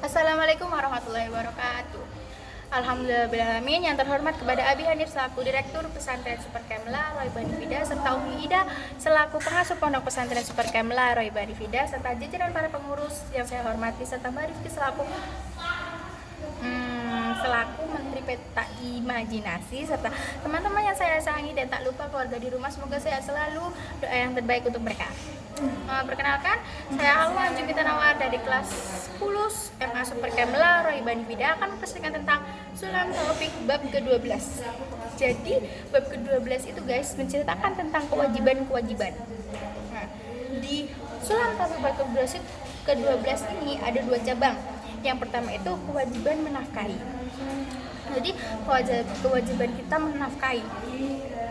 Assalamualaikum warahmatullahi wabarakatuh. Alhamdulillahirrahmanirrahim. Yang terhormat kepada Abi Hanif selaku Direktur Pesantren Super Kemla Roy Bani Fida, serta Umi Ida selaku pengasuh Pondok Pesantren Super Kemla Roy Bani Fida, serta jajaran para pengurus yang saya hormati, serta Mbak Rifki selaku Menteri Peta Imajinasi, serta teman-teman yang saya sayangi dan tak lupa keluarga di rumah. Semoga sehat selalu, doa yang terbaik untuk mereka. Perkenalkan, saya Alwa Jumita Nawar dari kelas 10 SMA Super Kemla Roy Bani Fida akan mempresentasikan tentang Sulam Taufik bab ke-12. Jadi bab ke-12 itu guys menceritakan tentang kewajiban-kewajiban. Nah, di Sulam Taufik bab ke-12 ini ada 2 cabang. Yang pertama itu kewajiban menafkahi. Jadi kewajiban kita menafkahi.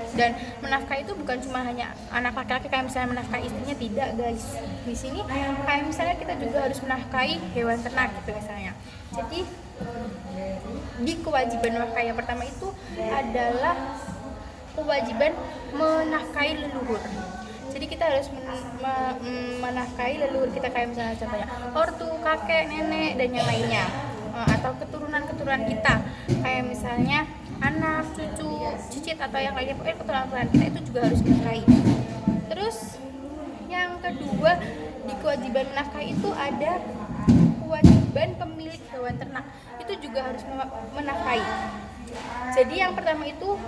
Dan menafkahi itu bukan cuma hanya anak laki-laki kayak misalnya menafkahi istrinya, tidak guys. Di sini kayak misalnya kita juga harus menafkahi hewan ternak gitu misalnya. Jadi di kewajiban menafkahi yang pertama itu adalah kewajiban menafkahi leluhur. Jadi kita harus menafkahi leluhur kita kayak misalnya contohnya ortu, kakek, nenek dan yang lainnya, atau keturunan kita kayak misalnya anak, cucu, cicit atau yang lainnya, pokoknya keturunan kita itu juga harus menafkahi. Terus yang kedua di kewajiban menafkahi itu ada kewajiban pemilik hewan ternak, itu juga harus menafkahi. Jadi yang pertama itu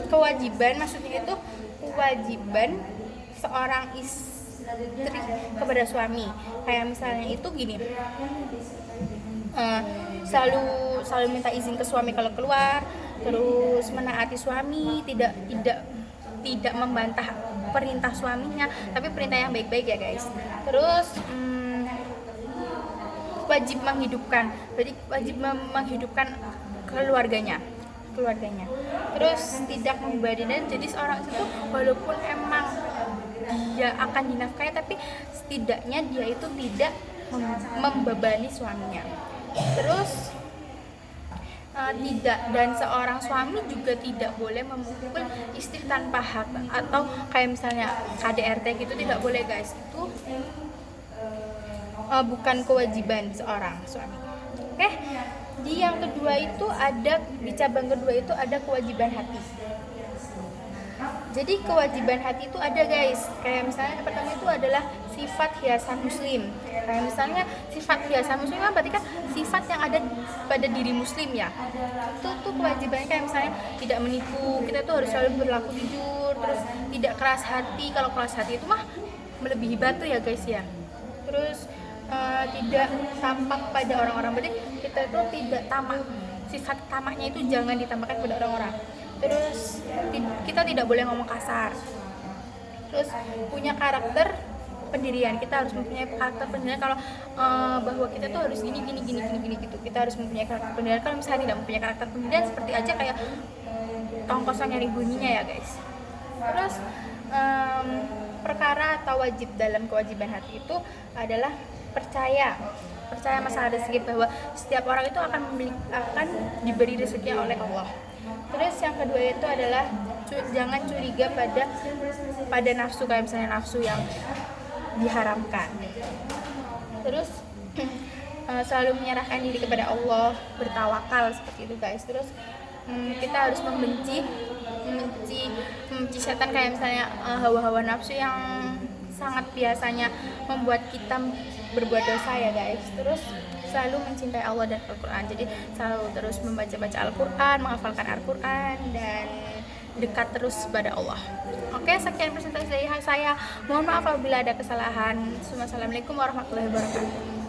kewajiban, maksudnya itu kewajiban seorang istri kepada suami. Kayak misalnya itu gini, selalu minta izin ke suami kalau keluar, terus menaati suami, tidak membantah perintah suaminya, tapi perintah yang baik-baik ya guys. Terus wajib menghidupkan keluarganya. Terus tidak membebani, jadi seorang itu walaupun emang dia akan dinafkahi, tapi setidaknya dia itu tidak membebani suaminya. Terus dan seorang suami juga tidak boleh memukul istri tanpa hak, atau kayak misalnya KDRT gitu, tidak boleh guys. Itu bukan kewajiban seorang suami. Oke. Di yang kedua itu di cabang kedua itu ada kewajiban hati. Jadi kewajiban hati itu ada guys. Kayak misalnya yang pertama itu adalah sifat hiasan muslim. Kayak misalnya sifat hiasan muslim kan berarti kan sifat yang ada pada diri muslim ya. Itu tuh kewajibannya kayak misalnya tidak menipu, kita tuh harus selalu berlaku jujur, terus tidak keras hati. Kalau keras hati itu mah melebihi batu ya guys ya. Terus tidak tampak pada orang-orang, berarti kita itu tidak tamak. Sifat tamaknya itu jangan ditampakkan pada orang-orang. Terus kita tidak boleh ngomong kasar. Terus punya karakter pendirian, kita harus mempunyai karakter pendirian. Kalau bahwa kita tuh harus gini gitu, kita harus mempunyai karakter pendirian. Kalau misalnya tidak mempunyai karakter pendirian, seperti aja kayak tong kosong nyari bunyinya ya guys. Terus perkara atau wajib dalam kewajiban hati itu adalah percaya masalah rezeki, bahwa setiap orang itu akan diberi rezeki oleh Allah. Terus yang kedua itu adalah jangan curiga pada nafsu, kayak misalnya nafsu yang diharamkan. Terus selalu menyerahkan diri kepada Allah, bertawakal, seperti itu guys. Terus kita harus membenci setan, kayak misalnya hawa-hawa nafsu yang sangat biasanya membuat kita berbuat dosa ya guys. Terus selalu mencintai Allah dan Al-Quran, jadi selalu terus membaca Al-Quran, menghafalkan Al-Quran, dan dekat terus pada Allah. Oke, sekian presentasi dari saya. Mohon maaf apabila ada kesalahan. Wassalamualaikum warahmatullahi wabarakatuh.